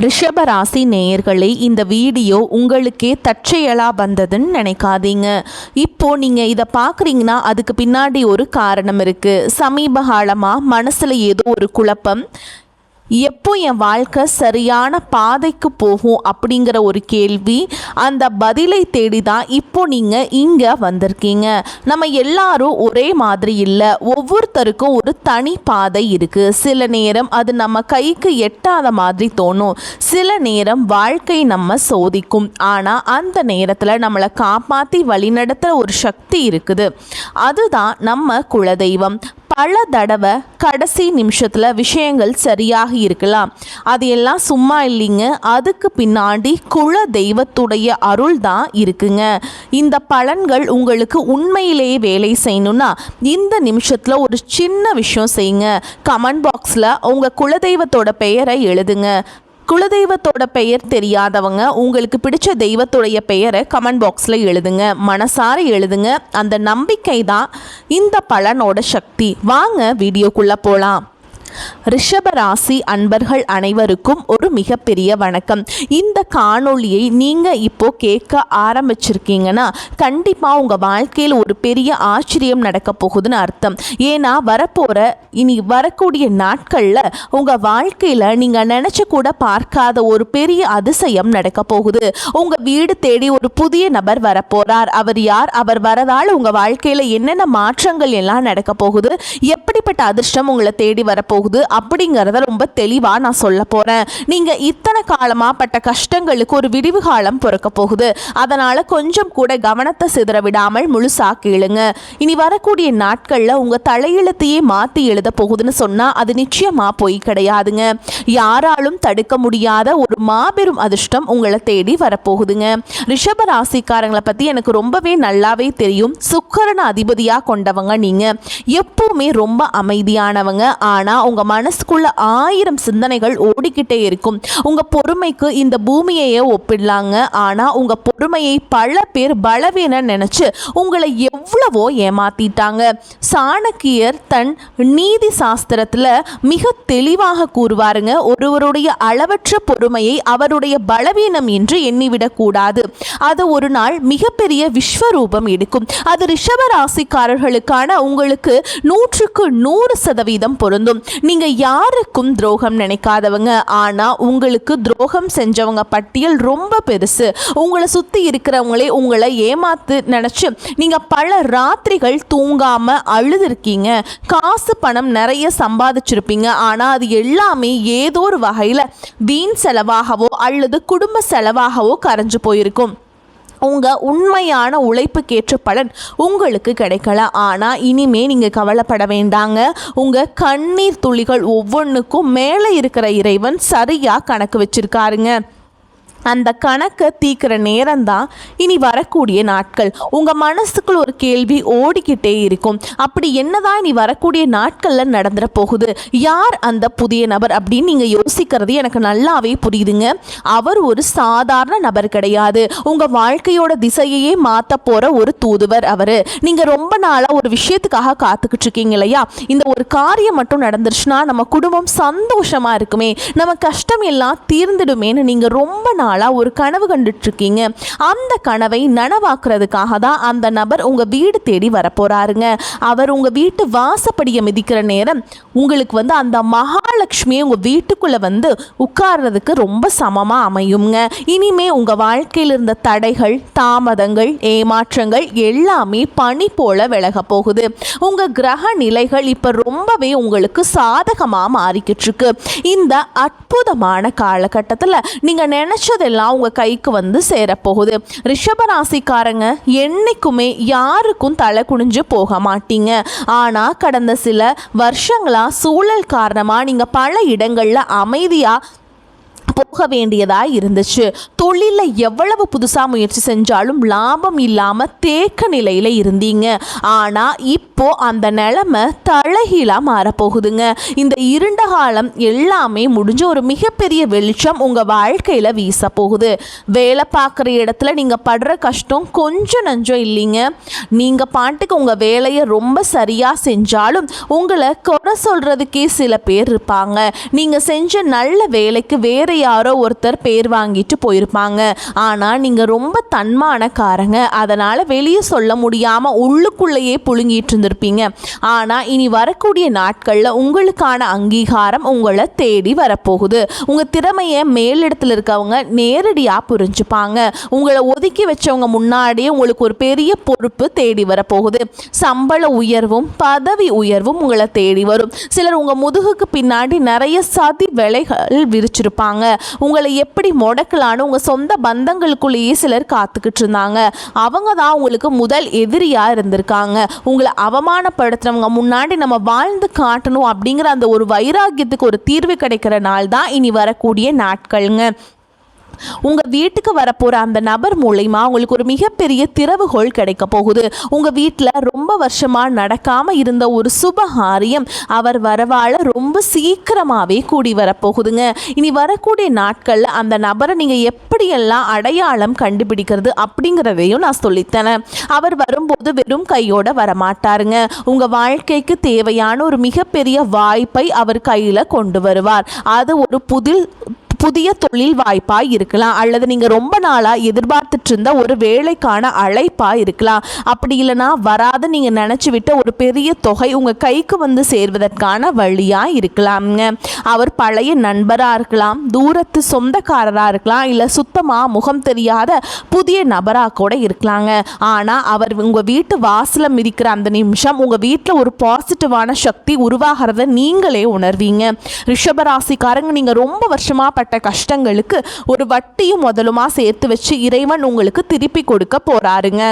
ரிஷபராசி நேயர்களே, இந்த வீடியோ உங்களுக்கே தற்செயலாக வந்ததுன்னு நினைக்காதீங்க. இப்போது நீங்கள் இதை பார்க்குறீங்கன்னா அதுக்கு பின்னாடி ஒரு காரணம் இருக்குது. சமீப காலமாக மனசில் ஏதோ ஒரு குழப்பம், எப்போ என் வாழ்க்கை சரியான பாதைக்கு போகும் அப்படிங்கிற ஒரு கேள்வி, அந்த பதிலை தேடி தான் இப்போ நீங்கள் இங்கே வந்திருக்கீங்க. நம்ம எல்லாரும் ஒரே மாதிரி இல்லை, ஒவ்வொருத்தருக்கும் ஒரு தனி பாதை இருக்குது. சில நேரம் அது நம்ம கைக்கு எட்டாத மாதிரி தோணும், சில நேரம் வாழ்க்கை நம்ம சோதிக்கும். ஆனால் அந்த நேரத்தில் நம்மளை காப்பாற்றி வழிநடத்துகிற ஒரு சக்தி இருக்குது, அதுதான் நம்ம குலதெய்வம். பல தடவை கடைசி நிமிஷத்தில் விஷயங்கள் சரியாக இருக்கலாம், அது எல்லாம் சும்மா இல்லைங்க, அதுக்கு பின்னாடி குல தெய்வத்துடைய அருள் தான் இருக்குங்க. இந்த பலன்கள் உங்களுக்கு உண்மையிலேயே வேலை செய்யணும்னா இந்த நிமிஷத்தில் ஒரு சின்ன விஷயம் செய்யுங்க. கமெண்ட் பாக்ஸில் உங்கள் குலதெய்வத்தோட பெயரை எழுதுங்க. குலதெய்வத்தோட பெயர் தெரியாதவங்க உங்களுக்கு பிடிச்ச தெய்வத்துடைய பெயரை கமெண்ட் பாக்ஸில் எழுதுங்க, மனசார எழுதுங்க. அந்த நம்பிக்கை தான் இந்த பலனோட சக்தி. வாங்க வீடியோக்குள்ளே போகலாம். ரிஷபராசி அன்பர்கள் அனைவருக்கும் ஒரு மிகப்பெரிய வணக்கம். இந்த காணொளியை நீங்கள் இப்போ கேட்க ஆரம்பிச்சிருக்கீங்கன்னா கண்டிப்பாக உங்கள் வாழ்க்கையில் ஒரு பெரிய ஆச்சரியம் நடக்க போகுதுன்னு அர்த்தம். ஏன்னா இனி வரக்கூடிய நாட்களில் உங்கள் வாழ்க்கையில் நீங்கள் நினச்ச கூட பார்க்காத ஒரு பெரிய அதிசயம் நடக்க போகுது. உங்கள் வீடு தேடி ஒரு புதிய நபர் வரப்போகிறார். அவர் யார்? அவர் வரதால் உங்கள் வாழ்க்கையில் என்னென்ன மாற்றங்கள் எல்லாம் நடக்க போகுது, எப்படிப்பட்ட அதிர்ஷ்டம் உங்களை தேடி வரப்போகுது அப்படிங்கிறத ரொம்ப தெளிவாக நான் சொல்ல போகிறேன். நீங்கள் இத்தனை காலமாக பட்ட கஷ்டங்களுக்கு ஒரு விடிவு காலம் பிறக்க போகுது. அதனால் கொஞ்சம் கூட கவனத்தை சிதற விடாமல் முழுசாக கேளுங்க. இனி வரக்கூடிய நாட்களில் உங்கள் தலையெழுத்தையே மாற்றி எழுத போகுதுன்னு சொன்னால் அது நிச்சயமாக பொய் கிடையாதுங்க. யாராலும் தடுக்க முடியாத ஒரு மாபெரும் அதிர்ஷ்டம் உங்களை தேடி வரப்போகுதுங்க. ரிஷப ராசிக்காரங்களை பற்றி எனக்கு ரொம்பவே நல்லாவே தெரியும். சுக்கிரன் அதிபதியாக கொண்டவங்க நீங்கள். எப்பவுமே ரொம்ப அமைதியானவங்க. ஆனால் உங்கள் மனசுக்குள்ள 1000 சிந்தனைகள் ஓடிக்கிட்டே இருக்கும். உங்கள் பொறுமைக்கு இந்த பூமியையே ஒப்பிடலாங்க. ஆனால் உங்கள் பொறுமையை பல பேர் பலவீனம் நினச்சி உங்களை எவ்வளவோ ஏமாத்திட்டாங்க. சாணக்கியர் தன் நீதி சாஸ்திரத்தில் மிக தெளிவாக கூறுவாருங்க, ஒருவருடைய அளவற்ற பொறுமையை அவருடைய பலவீனம் என்று எண்ணிவிடக்கூடாது. அது ஒரு நாள் மிகப்பெரிய விஸ்வரூபம் எடுக்கும். அது ரிஷபராசிக்காரர்களுக்கான உங்களுக்கு 100% பொருந்தும். நீங்க யாருக்கும் துரோகம் நினைக்காதவங்க, ஆனா உங்களுக்கு துரோகம் செஞ்சவங்க பட்டியல் ரொம்ப பெருசு. உங்களை சுத்தி இருக்கிறவங்களே உங்களை ஏமாத்து நினைச்சு நீங்க பல ராத்திரிகள் தூங்காம அழுதுருக்கீங்க. காசு பணம் நிறைய சம்பாதிச்சிருப்பீங்க. ஆனா அது எல்லாமே ஏதோ ஒரு வகையில வீண் செலவாகவோ அல்லது குடும்ப செலவாகவோ கரைஞ்சு போயிருக்கும். உங்கள் உண்மையான உழைப்புக்கேற்ற பலன் உங்களுக்கு கிடைக்கல. ஆனால் இனிமே நீங்கள் கவலைப்பட வேண்டாங்க. உங்கள் கண்ணீர் துளிகள் ஒவ்வொன்றுக்கும் மேலே இருக்கிற இறைவன் சரியாக கணக்கு வச்சிருக்காருங்க. அந்த கணக்கை தீக்கிற நேரம்தான் இனி வரக்கூடிய நாட்கள். உங்கள் மனசுக்குள் ஒரு கேள்வி ஓடிக்கிட்டே இருக்கும், அப்படி என்னதான் இனி வரக்கூடிய நாட்களில் நடந்துட போகுது, யார் அந்த புதிய நபர் அப்படின்னு நீங்கள் யோசிக்கிறது எனக்கு நல்லாவே புரியுதுங்க. அவர் ஒரு சாதாரண நபர் கிடையாது. உங்கள் வாழ்க்கையோட திசையையே மாற்ற போகிற ஒரு தூதுவர் அவர். நீங்கள் ரொம்ப நாளாக ஒரு விஷயத்துக்காக காத்துக்கிட்டு இருக்கீங்க இல்லையா? இந்த ஒரு காரியம் மட்டும் நடந்துருச்சுன்னா நம்ம குடும்பம் சந்தோஷமாக இருக்குமே, நம்ம கஷ்டம் எல்லாம் தீர்ந்துடுமேன்னு நீங்கள் ரொம்ப நாள் ஒரு கனவு கண்டுட்டு இருக்கீங்க. அந்த கனவை நனவாக்குறதுக்காக தான் அந்த நபர் உங்க வீடு தேடி வரப்போறாருங்க. அவர் உங்க வீட்டு வாசப்படியை மிதிக்கிற நேரம் உங்களுக்கு அந்த மகாலட்சுமியை உங்க வீட்டுக்குள்ள உட்கார்றதுக்கு ரொம்ப சமமா அமையுங்க. இனிமே உங்க வாழ்க்கையில் இருந்த தடைகள், தாமதங்கள், ஏமாற்றங்கள் எல்லாமே பனி போல விலக போகுது. உங்க கிரக நிலைகள் இப்ப ரொம்பவே உங்களுக்கு சாதகமா மாறிக்கிட்டு இருக்கு. இந்த அற்புதமான காலகட்டத்தில் நீங்க நினைச்சது எல்லாம் உங்க கைக்கு சேரப்போகுது. ரிஷபராசிக்காரங்க என்னைக்குமே யாருக்கும் தலை குனிஞ்சு போக மாட்டீங்க. ஆனா கடந்த சில வருஷங்களா சூழல் காரணமா நீங்க பல இடங்கள்ல அமைதியா போக வேண்டியதா இருந்துச்சு. தொழிலில் எவ்வளவு புதுசாக முயற்சி செஞ்சாலும் லாபம் இல்லாமல் தேக்க நிலையில் இருந்தீங்க. ஆனால் இப்போ அந்த நிலைமை தலைகீழாக மாறப்போகுதுங்க. இந்த இருண்ட காலம் எல்லாமே முடிஞ்ச ஒரு மிகப்பெரிய வெளிச்சம் உங்கள் வாழ்க்கையில் வீச போகுது. வேலை பார்க்குற இடத்துல நீங்கள் படுற கஷ்டம் கொஞ்சம் நஞ்சம் இல்லைங்க. நீங்கள் பாட்டுக்கு உங்கள் வேலையை ரொம்ப சரியாக செஞ்சாலும் உங்களை குறை சொல்கிறதுக்கே சில பேர் இருப்பாங்க. நீங்கள் செஞ்ச நல்ல வேலைக்கு வேற யாரோ ஒருத்தர் பேர் வாங்கிட்டு போயிருப்பாங்க. ஆனால் நீங்கள் ரொம்ப தன்மானக்காரங்க, அதனால் வெளியே சொல்ல முடியாமல் உள்ளுக்குள்ளேயே புழுங்கிட்டு இருந்திருப்பீங்க. ஆனால் இனி வரக்கூடிய நாட்களில் உங்களுக்கான அங்கீகாரம் உங்களை தேடி வரப்போகுது. உங்கள் திறமையை மேலிடத்தில் இருக்கவங்க நேரடியாக புரிஞ்சுப்பாங்க. உங்களை ஒதுக்கி வச்சவங்க முன்னாடியே உங்களுக்கு ஒரு பெரிய பொறுப்பு தேடி வரப்போகுது. சம்பள உயர்வும் பதவி உயர்வும் உங்களை தேடி வரும். சிலர் உங்கள் முதுகுக்கு பின்னாடி நிறைய சதி வேலைகள் விரிச்சிருப்பாங்க. உங்களை எப்படி முடக்கலான்னு உங்கள் சொந்த பந்தங்களுக்குள்ளேயே சிலர் காத்துக்கிட்டு இருந்தாங்க. அவங்க தான் உங்களுக்கு முதல் எதிரியாக இருந்திருக்காங்க. உங்களை அவமானப்படுத்துறவங்க முன்னாடி நம்ம வாழ்ந்து காட்டணும் அப்படிங்கிற அந்த ஒரு வைராக்கியத்துக்கு ஒரு தீர்வு கிடைக்கிற நாள் தான் இனி வரக்கூடிய நாட்களுங்க. உங்கள் வீட்டுக்கு வரப்போகிற அந்த நபர் மூலமா உங்களுக்கு ஒரு மிகப்பெரிய திறவுகோள் கிடைக்க போகுது. உங்கள் வீட்டில் ரொம்ப வருஷமாக நடக்காமல் இருந்த ஒரு சுபகாரியம் அவர் வரவால் ரொம்ப சீக்கிரமாகவே கூடி வரப்போகுதுங்க. இனி வரக்கூடிய நாட்களில் அந்த நபரை நீங்கள் எப்படியெல்லாம் அடையாளம் கண்டுபிடிக்கிறது அப்படிங்கிறதையும் நான் சொல்லித்தரேன். அவர் வரும்போது வெறும் கையோட வரமாட்டாருங்க. உங்கள் வாழ்க்கைக்கு தேவையான ஒரு மிகப்பெரிய வாய்ப்பை அவர் கையில் கொண்டு வருவார். அது ஒரு புதிய தொழில் வாய்ப்பாக இருக்கலாம், அல்லது நீங்கள் ரொம்ப நாளாக எதிர்பார்த்துட்டு இருந்த ஒரு வேலைக்கான அழைப்பாக இருக்கலாம். அப்படி இல்லைனா வராது நீங்கள் நினச்சி விட்ட ஒரு பெரிய தொகை உங்கள் கைக்கு வந்து சேர்வதற்கான வழியாக இருக்கலாம்ங்க. அவர் பழைய நண்பராக இருக்கலாம், தூரத்து சொந்தக்காரராக இருக்கலாம், இல்லை சுத்தமாக முகம் தெரியாத புதிய நபராக கூட இருக்கலாங்க. ஆனால் அவர் உங்கள் வீட்டு வாசலில் மிதிக்கிற அந்த நிமிஷம் உங்கள் வீட்டில் ஒரு பாசிட்டிவான சக்தி உருவாகிறத நீங்களே உணர்வீங்க. ரிஷபராசிக்காரங்க, நீங்கள் ரொம்ப வருஷமாக கஷ்டங்களுக்கு ஒரு வட்டியும் முதலுமா சேர்த்து வச்சு இறைவன் உங்களுக்கு திருப்பி கொடுக்க போறாருங்க.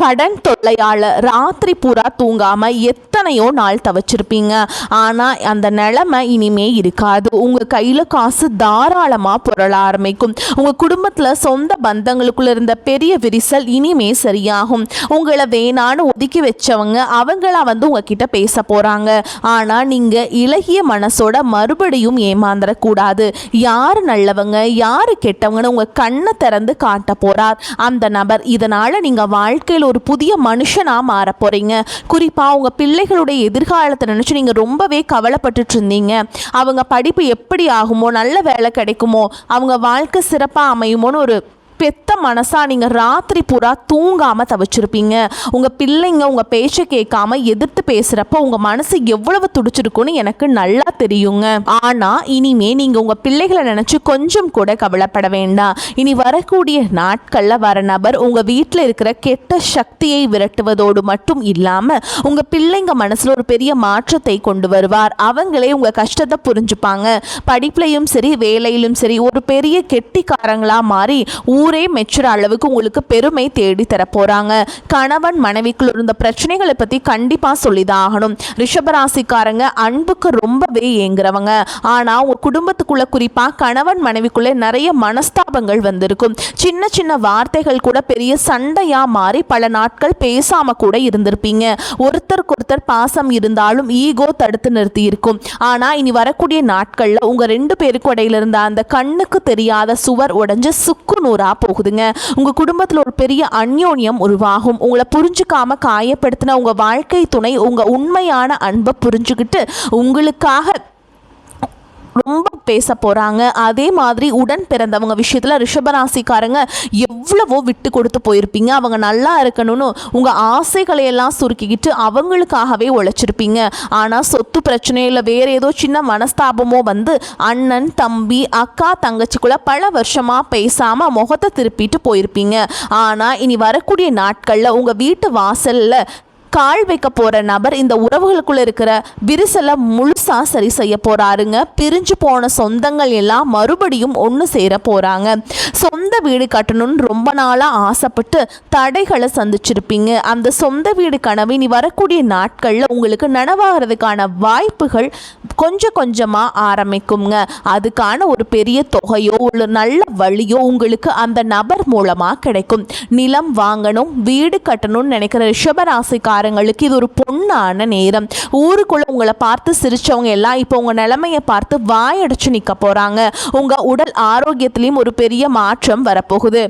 கடன் தொல்லையால் ராத்திரி பூரா தூங்காமல் எத்தனையோ நாள் தவச்சிருப்பீங்க. ஆனால் அந்த நிலைமை இனிமே இருக்காது. உங்கள் கையில் காசு தாராளமாக புரள ஆரம்பிக்கும். உங்கள் குடும்பத்தில் சொந்த பந்தங்களுக்குள்ள இருந்த பெரிய விரிசல் இனிமே சரியாகும். உங்களை வேணான்னு ஒதுக்கி வச்சவங்க அவங்கள உங்ககிட்ட பேச போகிறாங்க. ஆனால் நீங்கள் இளகிய மனசோட மறுபடியும் ஏமாந்துடக்கூடாது. யார் நல்லவங்க யார் கெட்டவங்கன்னு உங்கள் கண்ணை திறந்து காட்ட போகிறார் அந்த நபர். இதனால் நீங்கள் வாழ்க்கையில் ஒரு புதிய மனுஷனா மாற போறீங்க. குறிப்பா உங்க பிள்ளைகளுடைய எதிர்காலத்தை நினைச்சு நீங்க ரொம்பவே கவலைப்பட்டுட்டு இருந்தீங்க. அவங்க படிப்பு எப்படி ஆகுமோ, நல்ல வேலை கிடைக்குமோ, அவங்க வாழ்க்கை சிறப்பா அமையுமோன்னு ஒரு பெத்த மனசா நீங்கள் ராத்திரி பூரா தூங்காமல் தவிச்சிருப்பீங்க. உங்கள் பிள்ளைங்க உங்கள் பேச்சை கேட்காம எதிர்த்து பேசுகிறப்ப உங்கள் மனசு எவ்வளவு துடிச்சிருக்குன்னு எனக்கு நல்லா தெரியுங்க. ஆனால் இனிமே நீங்கள் உங்கள் பிள்ளைகளை நினச்சி கொஞ்சம் கூட கவலைப்பட வேண்டாம். இனி வரக்கூடிய நாட்களில் வர நபர் உங்கள் வீட்டில் இருக்கிற கெட்ட சக்தியை விரட்டுவதோடு மட்டும் இல்லாமல் உங்கள் பிள்ளைங்க மனசில் ஒரு பெரிய மாற்றத்தை கொண்டு வருவார். அவங்களே உங்கள் கஷ்டத்தை புரிஞ்சுப்பாங்க. படிப்புலையும் சரி வேலையிலும் சரி ஒரு பெரிய கெட்டிக்காரங்களாக மாறி ஊரே மெச்சுற அளவுக்கு உங்களுக்கு பெருமை தேடி தர போறாங்க. கணவன் மனைவிக்குள்ள இருந்த பிரச்சனைகளை பத்தி கண்டிப்பா சொல்லிதான் ஆகணும். ரிஷபராசிக்காரங்க அன்புக்கு ரொம்பவே ஏங்குறவங்க. ஆனா உங்க குடும்பத்துக்குள்ள குறிப்பா கணவன் மனைவிக்குள்ள நிறைய மனஸ்தாபங்கள் வந்திருக்கும். சின்ன சின்ன வார்த்தைகள் கூட பெரிய சண்டையா மாறி பல நாட்கள் பேசாம கூட இருந்திருப்பீங்க. ஒருத்தருக்கு ஒருத்தர் பாசம் இருந்தாலும் ஈகோ தடுத்து நிறுத்தி இருக்கும். ஆனா இனி வரக்கூடிய நாட்கள்ல உங்க ரெண்டு பேருக்கு இடையில இருந்த அந்த கண்ணுக்கு தெரியாத சுவர் உடைஞ்சு சுக்கு நூறா போகுதுங்க. உங்க குடும்பத்தில் ஒரு பெரிய அந்யோன்யம் உருவாகும். உங்களை புரிஞ்சுக்காம காயப்படுத்தின உங்க வாழ்க்கை துணை உங்க உண்மையான அன்பை புரிஞ்சுக்கிட்டு உங்களுக்காக ரொம்ப பேச போகிறாங்க. அதே மாதிரி உடன் பிறந்தவங்க விஷயத்தில் ரிஷபராசிக்காரங்க எவ்வளவோ விட்டு கொடுத்து போயிருப்பீங்க. அவங்க நல்லா இருக்கணும்னு உங்கள் ஆசைகளையெல்லாம் சுருக்கிக்கிட்டு அவங்களுக்காகவே உழைச்சிருப்பீங்க. ஆனால் சொத்து பிரச்சனையில் வேறு ஏதோ சின்ன மனஸ்தாபமோ வந்து அண்ணன் தம்பி அக்கா தங்கச்சிக்குள்ளே பல வருஷமாக பேசாமல் முகத்தை திருப்பிட்டு போயிருப்பீங்க. ஆனால் இனி வரக்கூடிய நாட்களில் உங்கள் வீட்டு வாசலில் கால் வைக்க போகிற நபர் இந்த உறவுகளுக்குள்ளே இருக்கிற விரிசலை முழுசாக சரி செய்ய போகிறாருங்க. பிரிஞ்சு போன சொந்தங்கள் எல்லாம் மறுபடியும் ஒன்று சேர போகிறாங்க. சொந்த வீடு கட்டணும்னு ரொம்ப நாளாக ஆசைப்பட்டு தடைகளை சந்திச்சிருப்பீங்க. அந்த சொந்த வீடு கனவு இனி வரக்கூடிய நாட்களில் உங்களுக்கு நனவாகிறதுக்கான வாய்ப்புகள் கொஞ்சம் கொஞ்சமாக ஆரம்பிக்குங்க. அதுக்கான ஒரு பெரிய தொகையோ ஒரு நல்ல வழியோ உங்களுக்கு அந்த நபர் மூலமாக கிடைக்கும். நிலம் வாங்கணும் வீடு கட்டணும்னு நினைக்கிற ரிஷபராசிக்காரங்களுக்கு இது ஒரு பொன்னான நேரம். ஊருக்குள்ள உங்களை பார்த்து சிரிச்சவங்க எல்லாம் இப்போ உங்க நிலைமையை பார்த்து வாயடைச்சு நிற்க போறாங்க. உங்க உடல் ஆரோக்கியத்திலையும் ஒரு பெரிய மாற்றம் வரப்போகுது.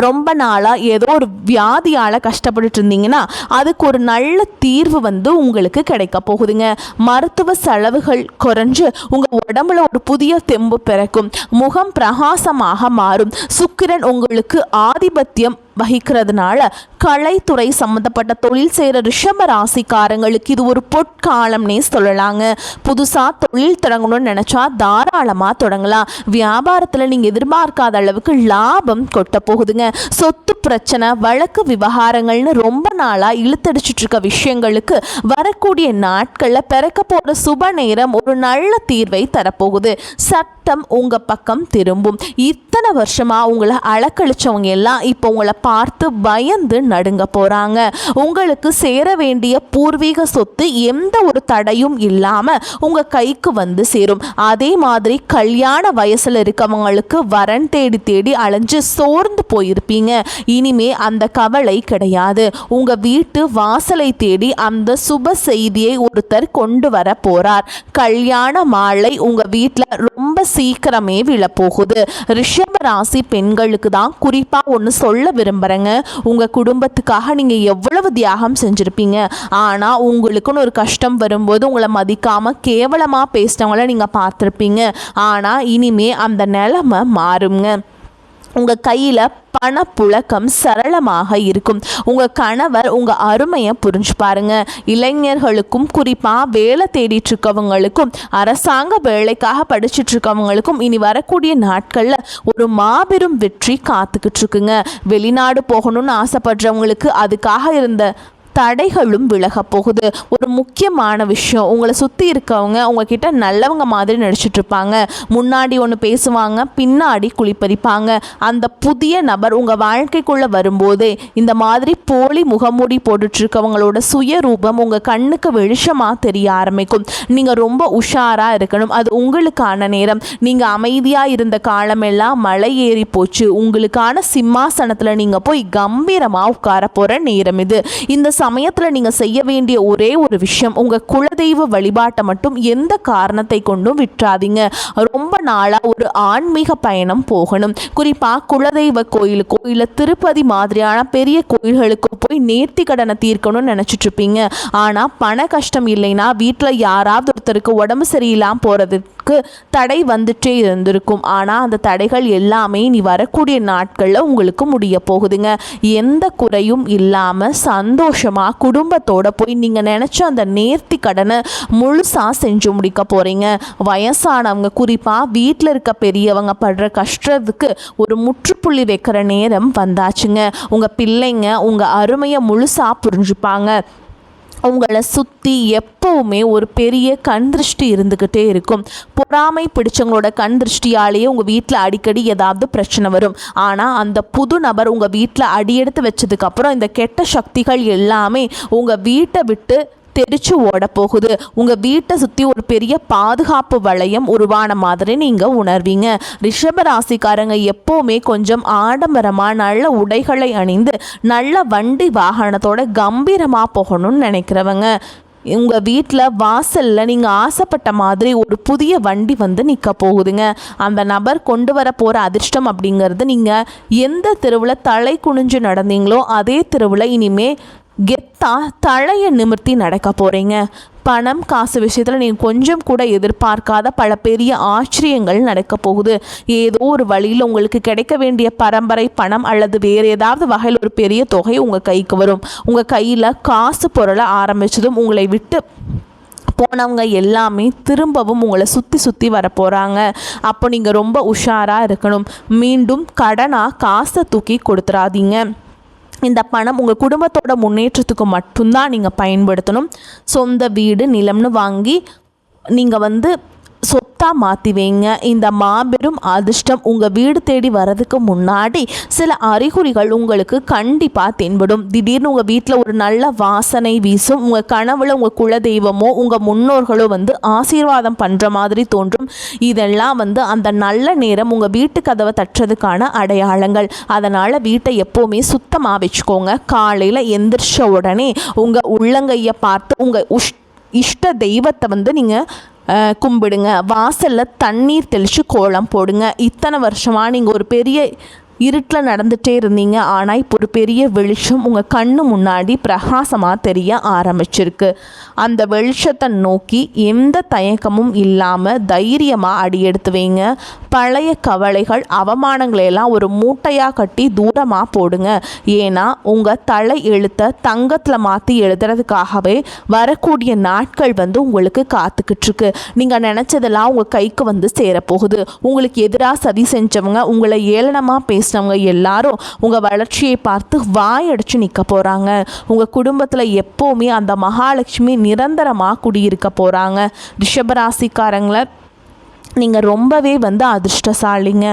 ரொம்ப நாளாக ஏதோ ஒரு வியாதியால் கஷ்டப்பட்டுட்டு இருந்தீங்கன்னா அதுக்கு ஒரு நல்ல தீர்வு வந்து உங்களுக்கு கிடைக்க போகுதுங்க. மருத்துவ செலவுகள் குறைஞ்சு உங்கள் உடம்புல ஒரு புதிய தெம்பு பிறக்கும். முகம் பிரகாசமாக மாறும். சுக்கிரன் உங்களுக்கு ஆதிபத்தியம் வகிக்கிறதுனால கலைத்துறை சம்மந்தப்பட்ட தொழில் செய்கிற ரிஷப ராசிக்காரங்களுக்கு இது ஒரு பொற்காலம்னே சொல்லலாங்க. புதுசாக தொழில் தொடங்கணும்னு நினச்சா தாராளமாக தொடங்கலாம். வியாபாரத்தில் நீங்கள் எதிர்பார்க்காத அளவுக்கு லாபம் கொட்ட போகுதுங்க. சொத்து பிரச்சனை, வழக்கு விவகாரங்கள்னு ரொம்ப நாளாக இழுத்தடிச்சிட்டு இருக்க விஷயங்களுக்கு வரக்கூடிய நாட்களில் பிறக்க போகிற சுப நேரம் ஒரு நல்ல தீர்வை தரப்போகுது. சட்டம் உங்கள் பக்கம் திரும்பும். இத்தனை வருஷமாக உங்களை அலக்கழிச்சவங்க எல்லாம் இப்போ உங்களை பார்த்து பயந்து நடுங்க போகிறாங்க. உங்களுக்கு சேர வேண்டிய பூர்வீக சொத்து எந்த ஒரு தடையும் இல்லாமல் உங்கள் கைக்கு வந்து சேரும். அதே மாதிரி கல்யாண வயசில் இருக்கவங்களுக்கு வரன் தேடி தேடி அலைஞ்சு சோர்ந்து போயிருப்பீங்க. இனிமே அந்த கவலை கிடையாது. உங்கள் வீட்டு வாசலை தேடி அந்த சுப செய்தியை ஒருத்தர் கொண்டு வர போகிறார். கல்யாண மாலை உங்கள் வீட்டில் ரொம்ப சீக்கிரமே விழப்போகுது. ரிஷப ராசி பெண்களுக்கு தான் குறிப்பாக ஒன்று சொல்ல விரும்புகிறேங்க. உங்கள் குடும்பத்துக்காக நீங்கள் எவ்வளவு தியாகம் செஞ்சுருப்பீங்க. ஆனால் உங்களுக்குன்னு ஒரு கஷ்டம் வரும்போது உங்களை மதிக்காமல் கேவலமாக பேசினவங்கள நீங்கள் பார்த்துருப்பீங்க. ஆனால் இனிமே அந்த நிலைமை மாறுங்க. உங்கள் கையில் பணப்புழக்கம் சரளமாக இருக்கும். உங்கள் கணவர் உங்கள் அருமையை புரிஞ்சு பாருங்க. இளைஞர்களுக்கும் குறிப்பாக வேலை தேடிட்டு இருக்கவங்களுக்கும் அரசாங்க வேலைக்காக படிச்சுட்டு இருக்கவங்களுக்கும் இனி வரக்கூடிய நாட்களில் ஒரு மாபெரும் வெற்றி காத்துக்கிட்டு இருக்குங்க. வெளிநாடு போகணும்னு ஆசைப்படுறவங்களுக்கு அதுக்காக இருந்த தடைகளும் விலக போகுது. ஒரு முக்கியமான விஷயம், உங்களை சுற்றி இருக்கவங்க உங்ககிட்ட நல்லவங்க மாதிரி நடிச்சிட்டு இருப்பாங்க. முன்னாடி ஒன்று பேசுவாங்க, பின்னாடி குளிப்பறிப்பாங்க. அந்த புதிய நபர் உங்கள் வாழ்க்கைக்குள்ளே வரும்போதே இந்த மாதிரி போலி முகமூடி போட்டுட்ருக்கவங்களோட சுயரூபம் உங்கள் கண்ணுக்கு வெளிச்சமாக தெரிய ஆரம்பிக்கும். நீங்கள் ரொம்ப உஷாராக இருக்கணும். அது உங்களுக்கான நேரம். நீங்கள் அமைதியாக இருந்த காலமெல்லாம் மலை ஏறி போச்சு. உங்களுக்கான சிம்மாசனத்தில் நீங்கள் போய் கம்பீரமாக உட்கார போகிற நேரம் இது. இந்த சமயத்தில் நீங்கள் செய்ய வேண்டிய ஒரே ஒரு விஷயம், உங்கள் குலதெய்வ வழிபாட்டை மட்டும் எந்த காரணத்தை கொண்டும் விட்டுறாதீங்க. ரொம்ப நாளாக ஒரு ஆன்மீக பயணம் போகணும். குறிப்பாக குலதெய்வ கோயிலுக்கோ இல்லை திருப்பதி மாதிரியான பெரிய கோயில்களுக்கோ போய் நேர்த்தி கடனை தீர்க்கணும்னு நினச்சிட்டு இருப்பீங்க. ஆனால் பண கஷ்டம் இல்லைன்னா வீட்டில் யாராவது ஒருத்தருக்கு உடம்பு சரியில்லாமல் போகிறதுக்கு தடை வந்துட்டே இருந்திருக்கும். ஆனால் அந்த தடைகள் எல்லாமே நீ வரக்கூடிய நாட்களில் உங்களுக்கு முடிய போகுதுங்க. எந்த குறையும் இல்லாமல் சந்தோஷமாக குடும்பத்தோட போய் நீங்கள் நினச்ச அந்த நேர்த்தி கடனை முழுசாக செஞ்சு முடிக்க போகிறீங்க. வயசானவங்க குறிப்பாக வீட்டில் இருக்க பெரியவங்க படுற கஷ்டத்துக்கு ஒரு முற்றுப்புள்ளி வைக்கிற நேரம் வந்தாச்சுங்க. உங்கள் பிள்ளைங்க உங்கள் அருமையை முழுசாக புரிஞ்சுப்பாங்க. உங்களை சுற்றி எப்போவுமே ஒரு பெரிய கண் திருஷ்டி இருந்துக்கிட்டே இருக்கும். பொறாமை பிடிச்சவங்களோட கண் திருஷ்டியாலேயே உங்கள் வீட்டில் அடிக்கடி ஏதாவது பிரச்சனை வரும். ஆனால் அந்த புது நபர் உங்கள் வீட்டில் அடியெடுத்து வச்சதுக்கப்புறம் இந்த கெட்ட சக்திகள் எல்லாமே உங்கள் வீட்டை விட்டு தெரிச்சு ஓட போகுது. உங்கள் வீட்டை சுற்றி ஒரு பெரிய பாதுகாப்பு வளையம் உருவான மாதிரி நீங்கள் உணர்வீங்க. ரிஷபராசிக்காரங்க எப்போவுமே கொஞ்சம் ஆடம்பரமாக நல்ல உடைகளை அணிந்து நல்ல வண்டி வாகனத்தோட கம்பீரமாக போகணும்னு நினைக்கிறவங்க. உங்கள் வீட்டில் வாசலில் நீங்கள் ஆசைப்பட்ட மாதிரி ஒரு புதிய வண்டி வந்து நிற்க போகுதுங்க. அந்த நபர் கொண்டு வர போகிற அதிர்ஷ்டம் அப்படிங்கிறது நீங்கள் எந்த தெருவில் தலை குனிஞ்சு நடந்தீங்களோ அதே தெருவில் இனிமே கெத்தா தலையை நிமிர்த்தி நடக்க போகிறீங்க. பணம் காசு விஷயத்தில் நீங்கள் கொஞ்சம் கூட எதிர்பார்க்காத பல பெரிய ஆச்சரியங்கள் நடக்க போகுது. ஏதோ ஒரு வழியில் உங்களுக்கு கிடைக்க வேண்டிய பரம்பரை பணம் அல்லது வேறு ஏதாவது வகையில் ஒரு பெரிய தொகை உங்கள் கைக்கு வரும். உங்கள் கையில் காசு பொருளை ஆரம்பித்ததும் உங்களை விட்டு போனவங்க எல்லாமே திரும்பவும் உங்களை சுற்றி வர போகிறாங்க. அப்போ நீங்கள் ரொம்ப உஷாராக இருக்கணும். மீண்டும் கடனாக காசை தூக்கி கொடுத்துடாதீங்க. இந்த பணம் உங்கள் குடும்பத்தோட முன்னேற்றத்துக்கு மட்டும்தான் நீங்கள் பயன்படுத்தணும். சொந்த வீடு நிலம்னு வாங்கி நீங்கள் சொத்தாக மாற்றி வைங்க. இந்த மாபெரும் அதிர்ஷ்டம் உங்கள் வீடு தேடி வர்றதுக்கு முன்னாடி சில அறிகுறிகள் உங்களுக்கு கண்டிப்பாக தென்படும். திடீர்னு உங்கள் வீட்டில் ஒரு நல்ல வாசனை வீசும். உங்கள் கனவுல உங்கள் குலதெய்வமோ உங்கள் முன்னோர்களோ ஆசீர்வாதம் பண்ணுற மாதிரி தோன்றும். இதெல்லாம் அந்த நல்ல நேரம் உங்கள் வீட்டு கதவை தட்டுறதுக்கான அடையாளங்கள். அதனால் வீட்டை எப்போவுமே சுத்தமாக வச்சுக்கோங்க. காலையில் எந்திரிச்ச உடனே உங்கள் உள்ளங்கையை பார்த்து உங்கள் இஷ்ட தெய்வத்தை நீங்கள் கும்பிடுங்க. வாசலில் தண்ணீர் தெளித்து கோலம் போடுங்க. இத்தனை வருஷமாக நீங்கள் ஒரு பெரிய இருட்டில் நடந்துகிட்டே இருந்தீங்க, ஆனால் இப்போ ஒரு பெரிய வெளிச்சம் உங்கள் கண்ணு முன்னாடி பிரகாசமாக தெரிய ஆரம்பிச்சிருக்கு. அந்த வெளிச்சத்தை நோக்கி எந்த தயக்கமும் இல்லாமல் தைரியமாக அடி எடுத்து வைங்க. பழைய கவலைகள் அவமானங்களையெல்லாம் ஒரு மூட்டையாக கட்டி தூரமாக போடுங்க. ஏன்னா உங்கள் தலை எழுத்தை தங்கத்தில் மாற்றி எழுதுறதுக்காகவே வரக்கூடிய நாட்கள் உங்களுக்கு காத்துக்கிட்டு இருக்கு. நீங்கள் நினச்சதெல்லாம் உங்கள் கைக்கு சேரப்போகுது. உங்களுக்கு எதிராக சதி செஞ்சவங்க, உங்களை ஏளனமாக பேசினவங்க எல்லாரும் உங்கள் வளர்ச்சியை பார்த்து வாயடிச்சு நிற்க போகிறாங்க. உங்கள் குடும்பத்தில் எப்போவுமே அந்த மகாலட்சுமி நிரந்தரமாக குடியிருக்க போகிறாங்க. ரிஷபராசிக்காரங்களை நீங்கள் ரொம்பவே அதிர்ஷ்டசாலிங்க.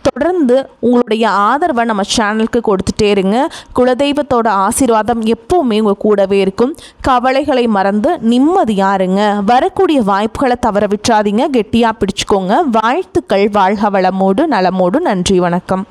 தொடர்ந்து உங்களுடைய ஆதரவை நம்ம சேனலுக்கு கொடுத்துட்டே இருங்க. குலதெய்வத்தோட ஆசீர்வாதம் எப்போவுமே உங்கள் கூடவே இருக்கும். கவலைகளை மறந்து நிம்மதியாக இருங்க. வரக்கூடிய வாய்ப்புகளை தவற விட்டுறாதீங்க. கெட்டியாக பிடிச்சிக்கோங்க. வாழ்த்துக்கள். வாழ்க வளமோடு நலமோடு. நன்றி, வணக்கம்.